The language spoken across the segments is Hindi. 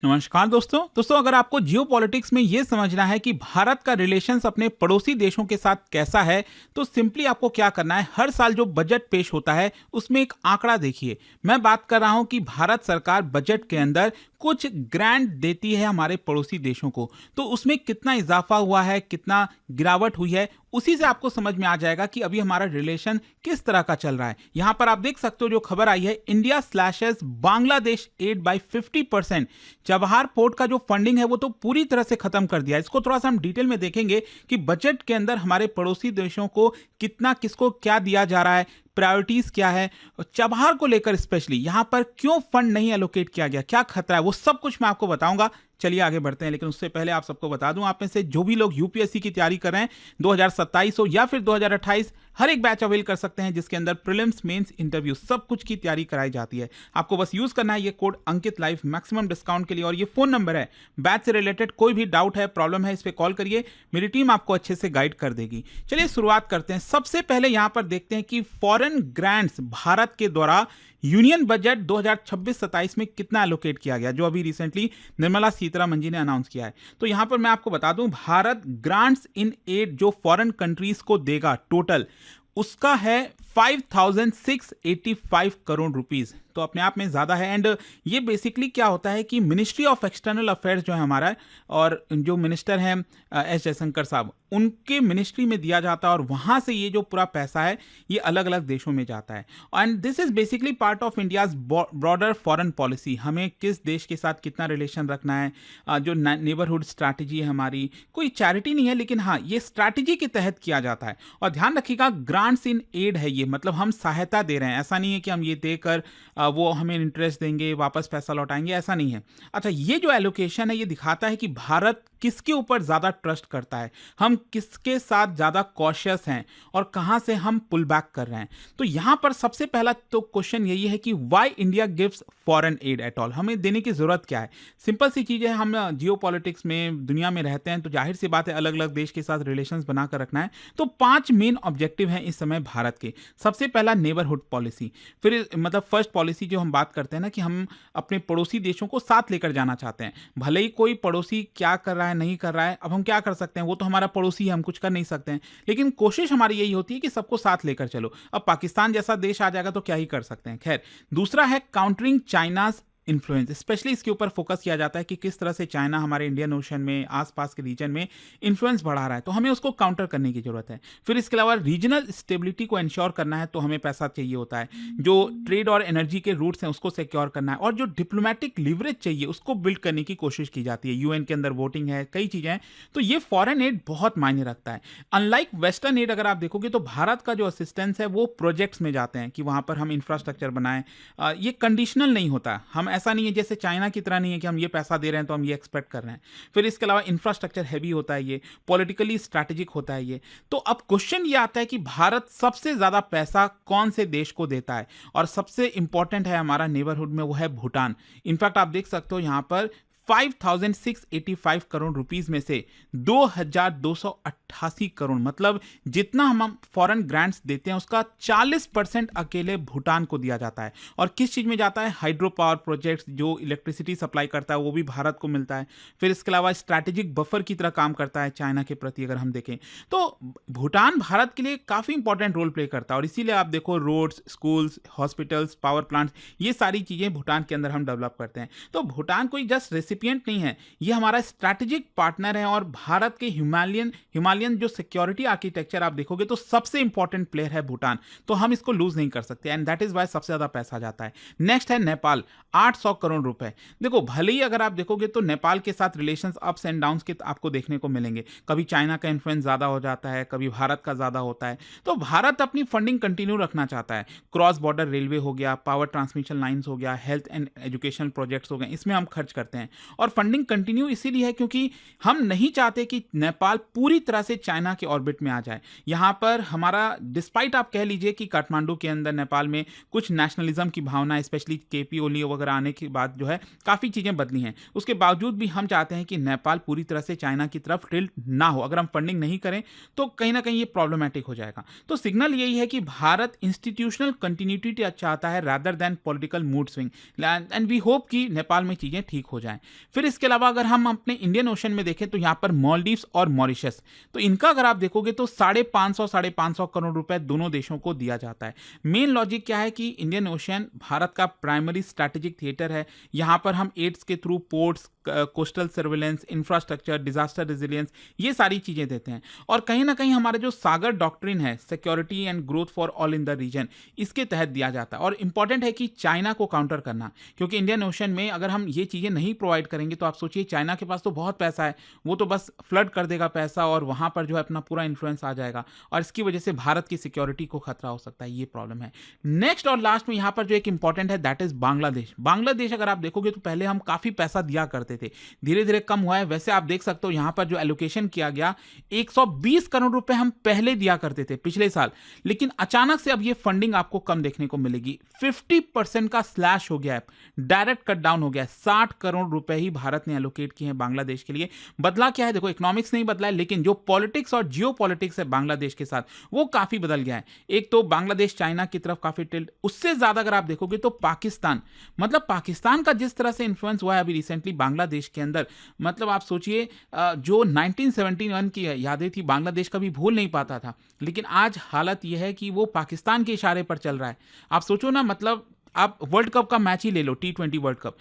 नमस्कार दोस्तों अगर आपको जियो पॉलिटिक्स में ये समझना है कि भारत का रिलेशंस अपने पड़ोसी देशों के साथ कैसा है, तो सिंपली आपको क्या करना है, हर साल जो बजट पेश होता है उसमें एक आंकड़ा देखिए। मैं बात कर रहा हूं कि भारत सरकार बजट के अंदर कुछ ग्रांट देती है हमारे पड़ोसी देशों को, तो उसमें कितना इजाफा हुआ है, कितना गिरावट हुई है, उसी से आपको समझ में आ जाएगा कि अभी हमारा रिलेशन किस तरह का चल रहा है। यहां पर आप देख सकते हो जो खबर आई है, India slashes Bangladesh aid by 50%। Chabahar port का जो फंडिंग है वो तो पूरी तरह से खत्म कर दिया। इसको थोड़ा सा हम डिटेल में देखेंगे कि बजट के अंदर हमारे पड़ोसी देशों को कितना, किसको क्या दिया जा रहा है, प्रायोरिटीज क्या है, चबहार को लेकर स्पेशली यहां पर क्यों फंड नहीं एलोकेट किया गया, क्या खतरा है, वो सब कुछ मैं आपको बताऊंगा। चलिए आगे बढ़ते हैं, लेकिन उससे पहले आप सबको बता दूं, आप में से जो भी लोग यूपीएससी की तैयारी कर रहे हैं, 2027 हो या फिर 2028, हर एक बैच अवेल कर सकते हैं जिसके अंदर प्रीलिम्स, मेंस, इंटरव्यू सब कुछ की तैयारी कराई जाती है। आपको बस यूज करना है ये कोड अंकित लाइव मैक्सिमम डिस्काउंट के लिए, और ये फोन नंबर है। बैच से रिलेटेड कोई भी डाउट है, प्रॉब्लम है, इस पर कॉल करिए, मेरी टीम आपको अच्छे से गाइड कर देगी। चलिए शुरुआत करते हैं। सबसे पहले यहां पर देखते हैं कि फॉरेन ग्रांट्स भारत के द्वारा यूनियन बजट 2026-27 में कितना एलोकेट किया गया, जो अभी रिसेंटली निर्मला सीतारमण जी ने अनाउंस किया है। तो यहां पर मैं आपको बता दूं, भारत ग्रांट्स इन एड जो फॉरेन कंट्रीज को देगा टोटल, उसका है 5685 करोड़ रुपीस। तो अपने आप में ज्यादा है। एंड ये बेसिकली क्या होता है कि मिनिस्ट्री ऑफ एक्सटर्नल अफेयर्स जो है हमारा, और जो मिनिस्टर हैं एस जयशंकर साहब, उनके मिनिस्ट्री में दिया जाता है, और वहां से ये जो पूरा पैसा है ये अलग अलग देशों में जाता है। And this is basically part of India's broader foreign policy. हमें किस देश के साथ कितना रिलेशन रखना है, जो नेबरहुड स्ट्रैटेजी है हमारी, कोई चैरिटी नहीं है, लेकिन हाँ ये स्ट्रैटेजी के तहत किया जाता है। और ध्यान रखिएगा, ग्रांट्स इन एड है ये, मतलब हम सहायता दे रहे हैं, ऐसा नहीं है कि हम ये देकर वो हमें इंटरेस्ट देंगे, वापस पैसा लौटाएंगे, ऐसा नहीं है। अच्छा, ये जो एलोकेशन है ये दिखाता है कि भारत किसके ऊपर ज्यादा ट्रस्ट करता है, हम किसके साथ ज्यादा कॉशियस हैं, और कहां से हम पुल बैक कर रहे हैं। तो यहां पर सबसे पहला तो क्वेश्चन यही है कि why India gives foreign add at all, हमें देने की जरूरत क्या है। सिंपल सी चीज है, हम जियो पॉलिटिक्स में दुनिया में रहते हैं, तो जाहिर सी बात है अलग अलग देश के साथ रिलेशंस बनाकर रखना है। तो 5 मेन ऑब्जेक्टिव हैं इस समय भारत के। सबसे पहला नेबरहुड पॉलिसी, फिर मतलब फर्स्ट पॉलिसी जो हम बात करते हैं ना, कि हम अपने पड़ोसी देशों को साथ लेकर जाना चाहते हैं। भले ही कोई पड़ोसी क्या कर रहा है, नहीं कर रहा है, अब हम क्या कर सकते हैं, वो तो हमारा पड़ोसी है, हम कुछ कर नहीं सकते हैं, लेकिन कोशिश हमारी यही होती है कि सबको साथ लेकर चलो। अब पाकिस्तान जैसा देश आ जाएगा तो क्या ही कर सकते हैं। खैर, दूसरा है काउंटरिंग चाइनाज इन्फ्लुएंस। स्पेशली इसके ऊपर फोकस किया जाता है कि किस तरह से चाइना हमारे इंडियन ओशन में, आसपास के रीजन में इन्फ्लुएंस बढ़ा रहा है, तो हमें उसको काउंटर करने की जरूरत है। फिर इसके अलावा रीजनल स्टेबिलिटी को इंश्योर करना है, तो हमें पैसा चाहिए होता है। जो ट्रेड और एनर्जी के रूट्स हैं उसको सिक्योर करना है, और जो डिप्लोमेटिक लिवरेज चाहिए उसको बिल्ड करने की कोशिश की जाती है। यूएन के अंदर वोटिंग है, कई चीजें हैं, तो ये फॉरेन एड बहुत मायने रखता है। अनलाइक वेस्टर्न एड अगर आप देखोगे, तो भारत का जो असिस्टेंस है वो प्रोजेक्ट्स में जाते हैं, कि वहां पर हम इंफ्रास्ट्रक्चर बनाएं। ये कंडीशनल नहीं होता, हम ऐसा नहीं है जैसे चाइना की तरह नहीं है कि हम ये पैसा दे रहे हैं तो हम ये एक्सपेक्ट कर रहे हैं। फिर इसके अलावा इंफ्रास्ट्रक्चर हैवी होता है, ये पॉलिटिकली स्ट्रैटेजिक होता है ये। तो अब क्वेश्चन ये आता है कि भारत सबसे ज्यादा पैसा कौन से देश को देता है, और सबसे इंपॉर्टेंट है हमारा नेबरहुड में, वो है भूटान। इनफैक्ट आप देख सकते हो यहां पर 5685 करोड़ रुपीस में से 2288 करोड़, मतलब जितना हम फॉरेन ग्रांट्स देते हैं उसका 40% अकेले भूटान को दिया जाता है। और किस चीज में जाता है, हाइड्रो पावर प्रोजेक्ट्स, जो इलेक्ट्रिसिटी सप्लाई करता है वो भी भारत को मिलता है। फिर इसके अलावा स्ट्रैटेजिक बफर की तरह काम करता है चाइना के प्रति, अगर हम देखें तो भूटान भारत के लिए काफी इंपॉर्टेंट रोल प्ले करता है। और इसीलिए आप देखो, roads, schools, hospitals, power plants, ये सारी चीजें भूटान के अंदर हम डेवलप करते हैं। तो भूटान कोई जस्ट रेसिपिएंट नहीं है, ये हमारा स्ट्रैटेजिक पार्टनर है। और भारत के हिमालयन जो सिक्योरिटी आर्किटेक्चर आप देखोगे तो सबसे इंपॉर्टेंट प्लेयर है भूटान, तो हम इसको लूज नहीं कर सकते, एंड दैट इज वाई सबसे ज्यादा पैसा जाता है। नेक्स्ट है नेपाल, 800 करोड़ रुपए। देखो, भले ही अगर आप देखोगे तो नेपाल के साथ रिलेशंस अप्स एंड डाउन्स के आपको देखने को मिलेंगे, कभी चाइना का इन्फ्लुएंस ज्यादा हो जाता है, कभी भारत का ज्यादा होता है। तो भारत अपनी फंडिंग कंटिन्यू रखना चाहता है। क्रॉस बॉर्डर रेलवे हो गया, पावर ट्रांसमिशन लाइंस हो गया, हेल्थ एंड एजुकेशन प्रोजेक्ट्स हो गए, इसमें हम खर्च करते हैं। और फंडिंग कंटिन्यू इसीलिए है क्योंकि हम नहीं चाहते कि नेपाल पूरी तरह से चाइना के ऑर्बिट में आ जाए। यहां पर हमारा, डिस्पाइट आप कह लीजिए कि काठमांडू के अंदर नेपाल में कुछ नेशनलिज्म की भावना, स्पेशली केपी ओली वगैरह आने के बाद जो है काफी चीजें बदली हैं, उसके बावजूद भी हम चाहते हैं कि नेपाल पूरी तरह से चाइना की तरफ टिल्ट ना हो। अगर हम फंडिंग नहीं करें तो कहीं ना कहीं ये प्रॉब्लमेटिक हो जाएगा। तो सिग्नल यही है कि भारत इंस्टीट्यूशनल कंटिन्यूटी चाहता है, rather than political mood swing, and we hope कि नेपाल में चीजें ठीक हो जाएं। फिर इसके अलावा अगर हम अपने इंडियन ओशन में देखें तो यहाँ पर मालदीव्स और मॉरिशस, तो इनका अगर आप देखोगे तो 550 करोड़ रुपए दोनों देशों को दिया जाता है। मेन लॉजिक क्या है कि इंडियन ओशन भारत का प्राइमरी स्ट्रैटेजिक थिएटर है। यहाँ पर हम एड्स के through ports, coastal surveillance, infrastructure, disaster resilience, ये सारी चीजें देते हैं। और कहीं ना कहीं हमारा जो सागर डॉक्ट्रिन है, security and growth for all in the region, इसके तहत दिया जाता है। और इंपॉर्टेंट है कि चाइना को काउंटर करना, क्योंकि इंडियन ओशन में अगर हम ये चीजें नहीं प्रोवाइड करेंगे तो आप सोचिए चाइना के पास तो बहुत पैसा है, वो तो बस फ्लड कर देगा पैसा और वहां पर जो है अपना पूरा इन्फ्लुएंस आ जाएगा और इसकी वजह से भारत की सिक्योरिटी को खतरा हो सकता है। ये प्रॉब्लम है। नेक्स्ट और लास्ट में यहां पर जो एक इंपॉर्टेंट है दैट इज बांग्लादेश। बांग्लादेश अगर आप देखोगे तो पहले हम काफी पैसा दिया करते थे, धीरे धीरे कम हुआ है। वैसे आप देख सकते हो यहां पर जो एलोकेशन किया गया 120 करोड़ रुपए हम पहले दिया करते थे पिछले साल, लेकिन अचानक से अब ये फंडिंग आपको कम देखने को मिलेगी। 50% का स्लैश हो गया है, डायरेक्ट कट डाउन हो गया है। 60 करोड़ रुपए ही भारत ने एलोकेट किए हैं बांग्लादेश के लिए। बदला क्या है? देखो, इकोनॉमिक्स नहीं बदला है, लेकिन जो पॉलिटिक्स और जियो पॉलिटिक्स है बांग्लादेश के साथ वो काफी बदल गया है। एक तो बांग्लादेश चाइना की तरफ काफी टिल्ट, उससे ज्यादा अगर आप देखोगे तो पाकिस्तान, मतलब पाकिस्तान का जिस तरह से इन्फ्लुएंस हुआ है अभी रिसेंटली बांग्लादेश के अंदर, मतलब आप सोचिए जो 1971 की यादें थी बांग्लादेश कभी भूल नहीं पाता था, लेकिन आज हालत यह है कि वो पाकिस्तान के इशारे पर चल रहा है। आप सोचो ना, मतलब आप वर्ल्ड कप का मैच ही ले लो, T20 वर्ल्ड कप,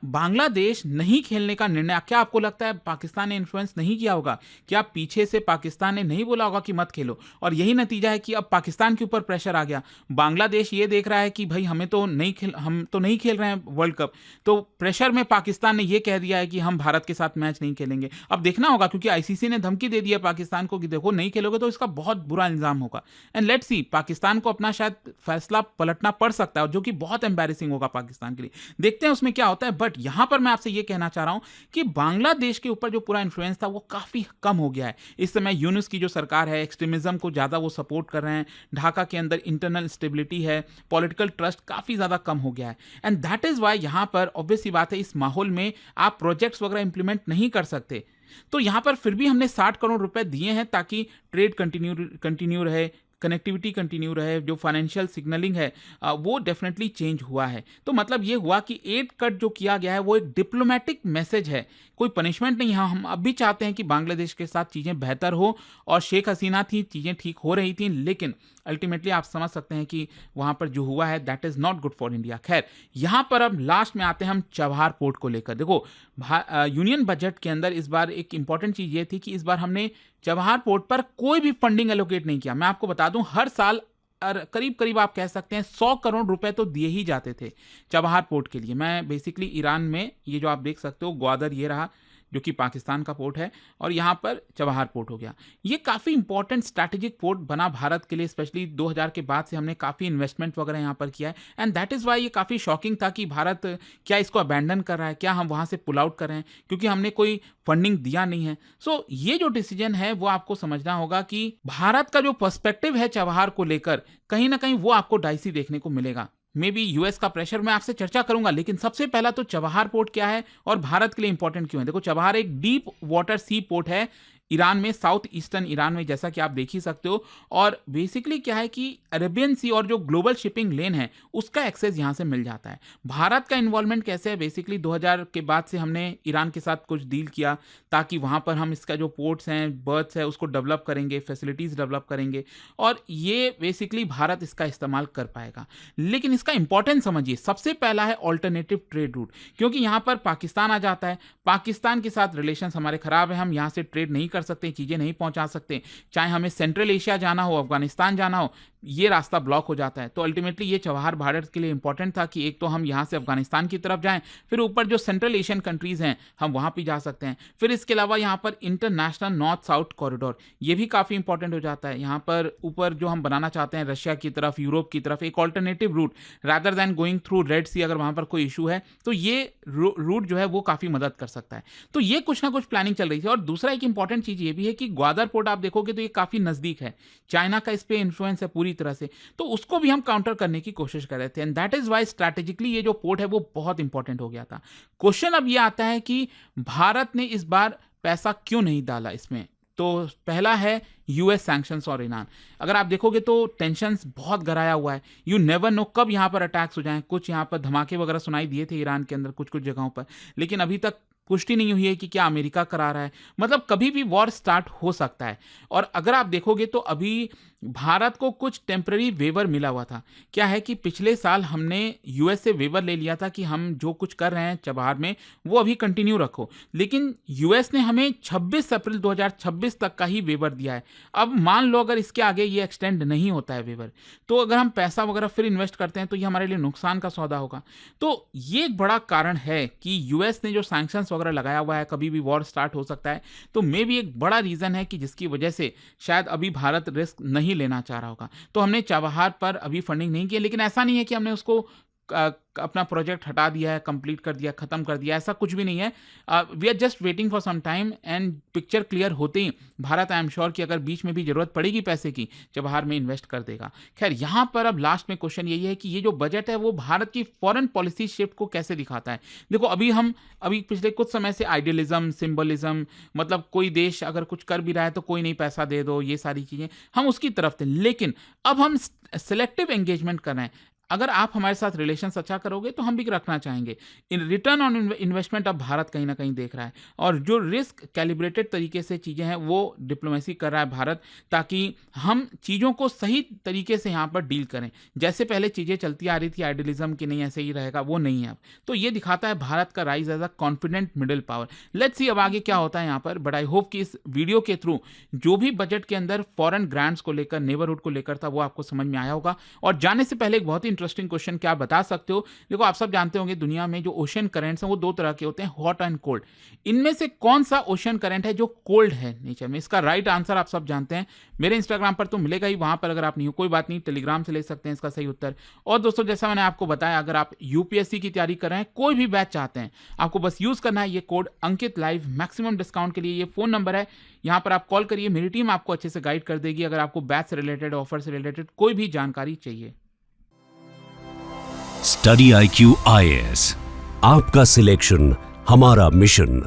बांग्लादेश नहीं खेलने का निर्णय, क्या आपको लगता है पाकिस्तान ने इन्फ्लुएंस नहीं किया होगा? क्या पीछे से पाकिस्तान ने नहीं बोला होगा कि मत खेलो? और यही नतीजा है कि अब पाकिस्तान के ऊपर प्रेशर आ गया। बांग्लादेश ये देख रहा है कि भाई हम तो नहीं खेल रहे हैं वर्ल्ड कप, तो प्रेशर में पाकिस्तान ने ये कह दिया है कि हम भारत के साथ मैच नहीं खेलेंगे। अब देखना होगा, क्योंकि ICC ने धमकी दे दी है पाकिस्तान को कि देखो नहीं खेलोगे तो इसका बहुत बुरा इल्जाम होगा। एंड लेट्स सी, पाकिस्तान को अपना शायद फैसला पलटना पड़ सकता है, जो कि बहुत एम्बैरेसिंग होगा पाकिस्तान के लिए। देखते हैं उसमें क्या होता है। बट यहां पर मैं आपसे यह कहना चाह रहा हूं कि बांग्लादेश के ऊपर जो पूरा इन्फ्लुएंस था वो काफी कम हो गया है। इस समय यूनुस की जो सरकार है, एक्सट्रीमिज्म को ज्यादा वो सपोर्ट कर रहे हैं। ढाका के अंदर इंटरनल स्टेबिलिटी है, पॉलिटिकल ट्रस्ट काफी ज्यादा कम हो गया है। एंड दैट इज वाई यहां पर ऑब्वियस सी बात है, इस माहौल में आप प्रोजेक्ट्स वगैरह इंप्लीमेंट नहीं कर सकते। तो यहां पर फिर भी हमने 60 करोड़ रुपए दिए हैं ताकि ट्रेड कंटिन्यू रहे, कनेक्टिविटी कंटिन्यू रहे, जो फाइनेंशियल सिग्नलिंग है वो डेफिनेटली चेंज हुआ है। तो मतलब ये हुआ कि एड कट जो किया गया है वो एक डिप्लोमेटिक मैसेज है, कोई पनिशमेंट नहीं है। हम अब भी चाहते हैं कि बांग्लादेश के साथ चीज़ें बेहतर हो, और शेख हसीना थी, चीज़ें ठीक हो रही थी, लेकिन अल्टीमेटली आप समझ सकते हैं कि वहाँ पर जो हुआ है that is not good for India. खैर, यहाँ पर अब लास्ट में आते हैं हम चबहार पोर्ट को लेकर। देखो, यूनियन बजट के अंदर इस बार एक इंपॉर्टेंट चीज़ ये थी कि इस बार हमने चबहार पोर्ट पर कोई भी फंडिंग एलोकेट नहीं किया। मैं आपको बता दूं, हर साल करीब करीब आप कह सकते हैं 100 करोड़ रुपए तो दिए ही जाते थे चबहार पोर्ट के लिए। मैं बेसिकली ईरान में, ये जो आप देख सकते हो ग्वादर ये रहा, जो कि पाकिस्तान का पोर्ट है, और यहाँ पर चबहार पोर्ट हो गया। ये काफ़ी इंपॉर्टेंट स्ट्रैटेजिक पोर्ट बना भारत के लिए, स्पेशली 2000 के बाद से हमने काफ़ी इन्वेस्टमेंट वगैरह यहाँ पर किया है। एंड दैट इज़ वाई ये काफ़ी शॉकिंग था कि भारत क्या इसको अबैंडन कर रहा है, क्या हम वहाँ से पुल आउट कर रहे हैं, क्योंकि हमने कोई फंडिंग दिया नहीं है। सो ये जो डिसीजन है वो आपको समझना होगा कि भारत का जो पर्सपेक्टिव है चबहार को लेकर, कहीं ना कहीं वो आपको डाइसी देखने को मिलेगा। मे बी यूएस का प्रेशर मैं आपसे चर्चा करूंगा, लेकिन सबसे पहला तो चबहार पोर्ट क्या है और भारत के लिए इंपॉर्टेंट क्यों है। देखो, चबहार एक डीप वाटर सी पोर्ट है ईरान में, साउथ ईस्टर्न ईरान में, जैसा कि आप देख ही सकते हो। और बेसिकली क्या है कि अरेबियन सी और जो ग्लोबल शिपिंग लेन है उसका एक्सेस यहां से मिल जाता है। भारत का इन्वॉल्वमेंट कैसे है? बेसिकली 2000 के बाद से हमने ईरान के साथ कुछ डील किया ताकि वहां पर हम इसका जो पोर्ट्स हैं, बर्थ्स है, उसको डेवलप करेंगे, फैसिलिटीज डेवलप करेंगे, और ये बेसिकली भारत इसका इस्तेमाल कर पाएगा। लेकिन इसका इंपॉर्टेंस समझिए, सबसे पहला है ऑल्टरनेटिव ट्रेड रूट, क्योंकि यहां पर पाकिस्तान आ जाता है। पाकिस्तान के साथ रिलेशन हमारे खराब है, हम यहां से ट्रेड नहीं कर सकते, चीजें नहीं पहुंचा सकते। चाहे हमें सेंट्रल एशिया जाना हो, अफगानिस्तान जाना हो, ये रास्ता ब्लॉक हो जाता है। तो अल्टीमेटली ये चबहार भारत के लिए इंपॉर्टेंट था कि एक तो हम यहां से अफगानिस्तान की तरफ जाएं, फिर ऊपर जो सेंट्रल एशियन कंट्रीज हैं हम वहां भी जा सकते हैं। फिर इसके अलावा यहां पर इंटरनेशनल नॉर्थ साउथ कॉरिडोर, ये भी काफी इंपॉर्टेंट हो जाता है। यहां पर ऊपर जो हम बनाना चाहते हैं रशिया की तरफ, यूरोप की तरफ, एक alternative route rather than going through Red Sea, अगर वहां पर कोई इशू है तो ये रूट जो है वो काफी मदद कर सकता है। तो ये कुछ ना कुछ प्लानिंग चल रही थी। और दूसरा एक इंपॉर्टेंट चीज ये भी है कि ग्वादर पोर्ट आप देखोगे तो ये काफी नजदीक है, चाइना का इस पे इन्फ्लुएंस है पूरी तरह से, तो उसको भी हम काउंटर करने की कोशिश कर रहे थे। And that is why strategically ये जो पोर्ट है वो बहुत इंपॉर्टेंट हो गया था। क्वेश्चन अब ये आता है कि भारत ने इस बार पैसा क्यों नहीं डाला इसमें। तो पहला है यूएस सैंक्शंस और ईरान। अगर आप देखोगे तो टेंशंस बहुत गहराया हुआ है, यू नेवर नो कब यहां पर अटैक्स हो जाएं। कुछ यहां पर धमाके वगैरह सुनाई दिए थे ईरान के अंदर कुछ कुछ जगहों पर, लेकिन अभी तक पुष्टि नहीं हुई है कि क्या अमेरिका करा रहा है। मतलब कभी भी वॉर स्टार्ट हो सकता है। और अगर आप देखोगे तो अभी भारत को कुछ टेम्पररी वेवर मिला हुआ था। क्या है कि पिछले साल हमने यूएस से वेवर ले लिया था कि हम जो कुछ कर रहे हैं चबहार में वो अभी कंटिन्यू रखो, लेकिन यूएस ने हमें 26 अप्रैल 2026 तक का ही वेवर दिया है। अब मान लो अगर इसके आगे ये एक्सटेंड नहीं होता है वेवर, तो अगर हम पैसा वगैरह फिर इन्वेस्ट करते हैं तो ये हमारे लिए नुकसान का सौदा होगा। तो ये एक बड़ा कारण है कि यूएस ने जो सैंक्शंस वगैरह लगाया हुआ है, कभी भी वॉर स्टार्ट हो सकता है। तो मे भी एक बड़ा रीजन है कि जिसकी वजह से शायद अभी भारत रिस्क नहीं लेना चाह रहा होगा। तो हमने चबहार पर अभी फंडिंग नहीं की, लेकिन ऐसा नहीं है कि हमने उसको अपना प्रोजेक्ट हटा दिया है, कंप्लीट कर दिया, खत्म कर दिया, ऐसा कुछ भी नहीं है। We are just waiting for some time and picture clear होते ही भारत, आई एम श्योर कि अगर बीच में भी जरूरत पड़ेगी पैसे की, चबहार में इन्वेस्ट कर देगा। खैर, यहाँ पर अब लास्ट में क्वेश्चन यही है कि ये जो बजट है वो भारत की फॉरेन पॉलिसी शिफ्ट को कैसे दिखाता है। देखो अभी पिछले कुछ समय से आइडियलिज्म, सिंबलिज्म, मतलब कोई देश अगर कुछ कर भी रहा है तो कोई नहीं पैसा दे दो, ये सारी चीजें हम उसकी तरफ थे। लेकिन अब हम सेलेक्टिव एंगेजमेंट कर रहे हैं। अगर आप हमारे साथ रिलेशंस अच्छा करोगे तो हम भी रखना चाहेंगे। इन रिटर्न ऑन इन्वेस्टमेंट अब भारत कहीं ना कहीं देख रहा है, और जो रिस्क कैलिब्रेटेड तरीके से चीज़ें हैं वो डिप्लोमेसी कर रहा है भारत, ताकि हम चीज़ों को सही तरीके से यहाँ पर डील करें। जैसे पहले चीज़ें चलती आ रही थी आइडियलिज्म की, नहीं ऐसे ही रहेगा, वो नहीं है अब। तो ये दिखाता है भारत का rise as a confident middle power. Let's see अब आगे क्या होता है यहाँ पर। बट आई होप कि इस वीडियो के थ्रू जो भी बजट के अंदर फॉरेन ग्रांट्स को लेकर, नेबरहुड को लेकर था, वो आपको समझ में आया होगा। और जाने से पहले एक बहुत ही इंटरेस्टिंग क्वेश्चन, क्या आप बता सकते हो, देखो आप सब जानते होंगे दुनिया में जो ओशन करंट्स हैं वो दो तरह के होते हैं, हॉट एंड कोल्ड। इनमें से कौन सा ओशन करंट है जो कोल्ड है नेचर में? इसका राइट आंसर आप सब जानते हैं, मेरे इंस्टाग्राम पर तो मिलेगा ही, वहां पर अगर आप नहीं हो कोई बात नहीं, टेलीग्राम से ले सकते हैं इसका सही उत्तर। और दोस्तों, जैसा मैंने आपको बताया, अगर आप यूपीएससी की तैयारी कर रहे हैं, कोई भी बैच चाहते हैं, आपको बस यूज करना है ये कोड अंकित लाइव। मैक्सिमम डिस्काउंट के लिए ये फोन नंबर है, यहां पर आप कॉल करिए, मेरी टीम आपको अच्छे से गाइड कर देगी अगर आपको बैच से रिलेटेड, ऑफर से रिलेटेड कोई भी जानकारी चाहिए। स्टडी IQ IAS, आपका सिलेक्शन हमारा मिशन।